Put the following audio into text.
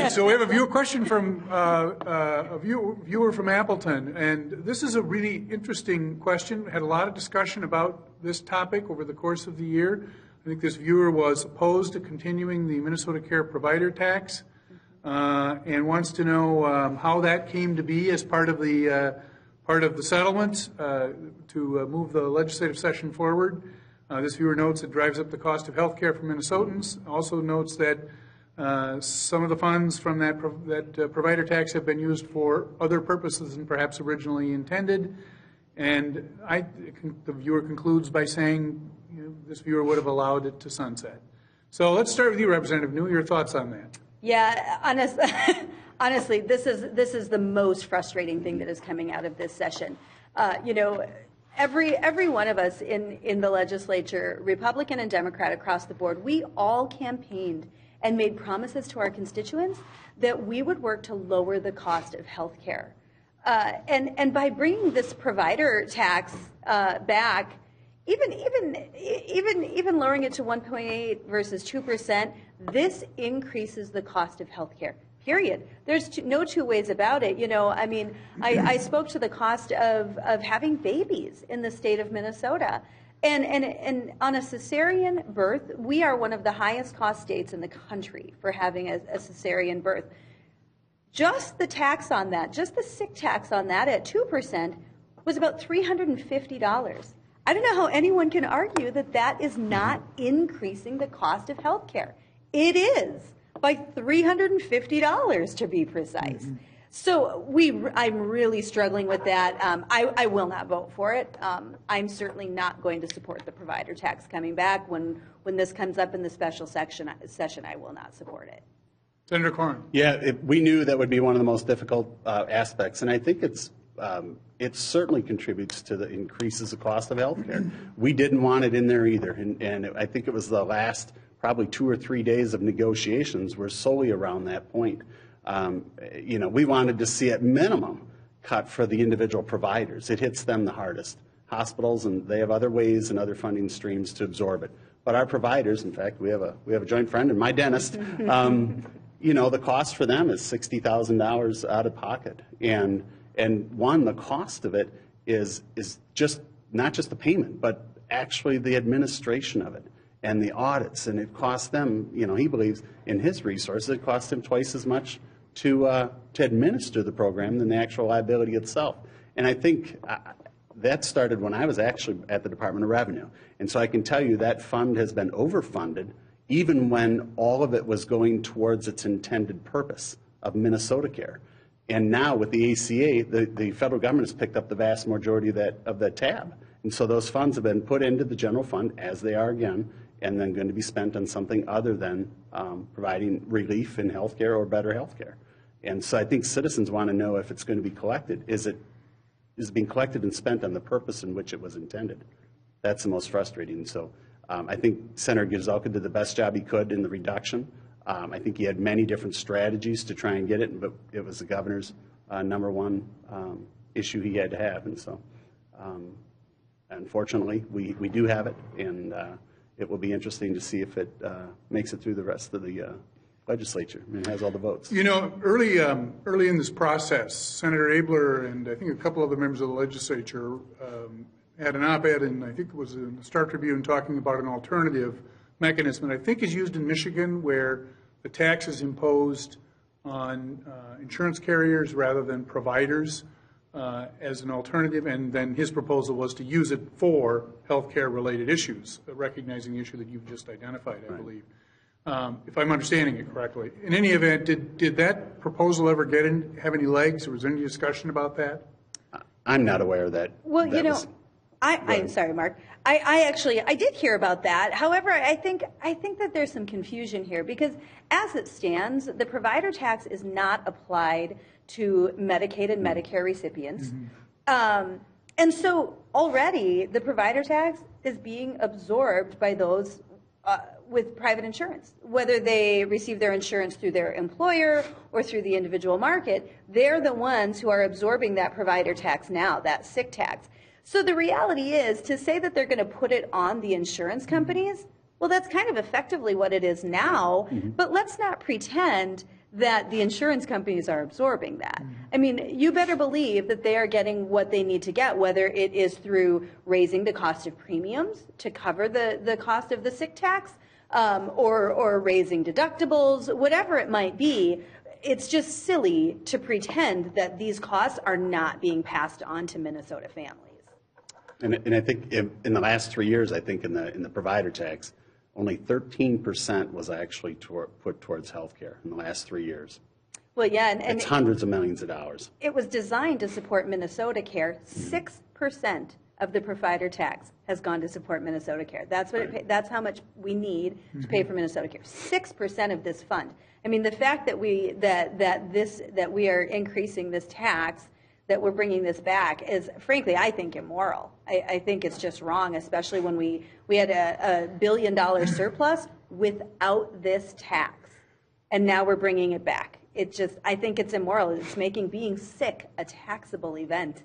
right, so we have a viewer question from viewer from Appleton, and this is a really interesting question. Had a lot of discussion about this topic over the course of the year. I think this viewer was opposed to continuing the Minnesota Care provider tax, and wants to know how that came to be as part of the settlement to move the legislative session forward. This viewer notes it drives up the cost of health care for Minnesotans. Also notes that some of the funds from that provider tax have been used for other purposes than perhaps originally intended. And the viewer concludes by saying this viewer would have allowed it to sunset. So let's start with you, Representative New. Your thoughts on that? Yeah, honestly, this is the most frustrating thing that is coming out of this session. Every one of us in the legislature, Republican and Democrat across the board, we all campaigned and made promises to our constituents that we would work to lower the cost of health care. And by bringing this provider tax back, even lowering it to 1.8 versus 2%, this increases the cost of health care. Period. There's no two ways about it. I spoke to the cost of having babies in the state of Minnesota. And on a cesarean birth, we are one of the highest cost states in the country for having a cesarean birth. Just the tax on that, just the sick tax on that at 2% was about $350. I don't know how anyone can argue that that is not increasing the cost of health care. It is, by $350 to be precise. Mm-hmm. So I'm really struggling with that. I will not vote for it. I'm certainly not going to support the provider tax coming back. When this comes up in the special session, I will not support it. Senator Corn. Yeah, we knew that would be one of the most difficult aspects, and I think it certainly contributes to the increases the cost of health care. We didn't want it in there either, and I think it was the last probably 2 or 3 days of negotiations were solely around that point. We wanted to see at minimum cut for the individual providers. It hits them the hardest. Hospitals, and they have other ways and other funding streams to absorb it. But our providers, in fact, we have a joint friend and my dentist. The cost for them is $60,000 out of pocket, and the cost of it is just not just the payment, but actually the administration of it and the audits, and it costs them. He believes in his resources it costs him twice as much to administer the program than the actual liability itself. And I think that started when I was actually at the Department of Revenue, and so I can tell you that fund has been overfunded, even when all of it was going towards its intended purpose of Minnesota Care. And now with the ACA, the federal government has picked up the vast majority of that tab. And so those funds have been put into the general fund, as they are again, and then going to be spent on something other than providing relief in health care or better health care. And so I think citizens want to know if it's going to be collected. Is it being collected and spent on the purpose in which it was intended? That's the most frustrating. So I think Senator Gizelka did the best job he could in the reduction. I think he had many different strategies to try and get it, but it was the governor's number one issue he had to have. And so unfortunately, we do have it, and it will be interesting to see if it makes it through the rest of the legislature and has all the votes. Early in this process, Senator Abler and I think a couple other members of the legislature had an op-ed, and I think it was in the Star Tribune, talking about an alternative mechanism that I think is used in Michigan, where the tax is imposed on insurance carriers rather than providers as an alternative, and then his proposal was to use it for healthcare related issues, recognizing the issue that you've just identified, I believe. If I'm understanding it correctly. In any event, did that proposal ever have any legs, or was there any discussion about that? I'm not aware of that. Well, I'm sorry, Mark. I did hear about that. However, I think that there's some confusion here, because as it stands, the provider tax is not applied to Medicaid and Medicare recipients. Mm-hmm. And so already the provider tax is being absorbed by those with private insurance. Whether they receive their insurance through their employer or through the individual market, they're the ones who are absorbing that provider tax now, that sick tax. So the reality is, to say that they're going to put it on the insurance companies, well, that's kind of effectively what it is now. Mm-hmm. But let's not pretend that the insurance companies are absorbing that. I mean, you better believe that they are getting what they need to get, whether it is through raising the cost of premiums to cover the cost of the sick tax, or raising deductibles, whatever it might be. It's just silly to pretend that these costs are not being passed on to Minnesota families. And I think in the last 3 years, I think in the provider tax, only 13% was actually put towards healthcare in the last 3 years. Well, yeah, and It's hundreds of millions of dollars. it was designed to support Minnesota Care. 6% of the provider tax has gone to support Minnesota Care. That's what that's how much we need to pay for Minnesota Care. 6% of this fund. I mean, the fact that we are increasing this tax, that we're bringing this back, is frankly, I think, immoral. I think it's just wrong, especially when we had a $1 billion surplus without this tax, and now we're bringing it back. I think it's immoral. It's making being sick a taxable event.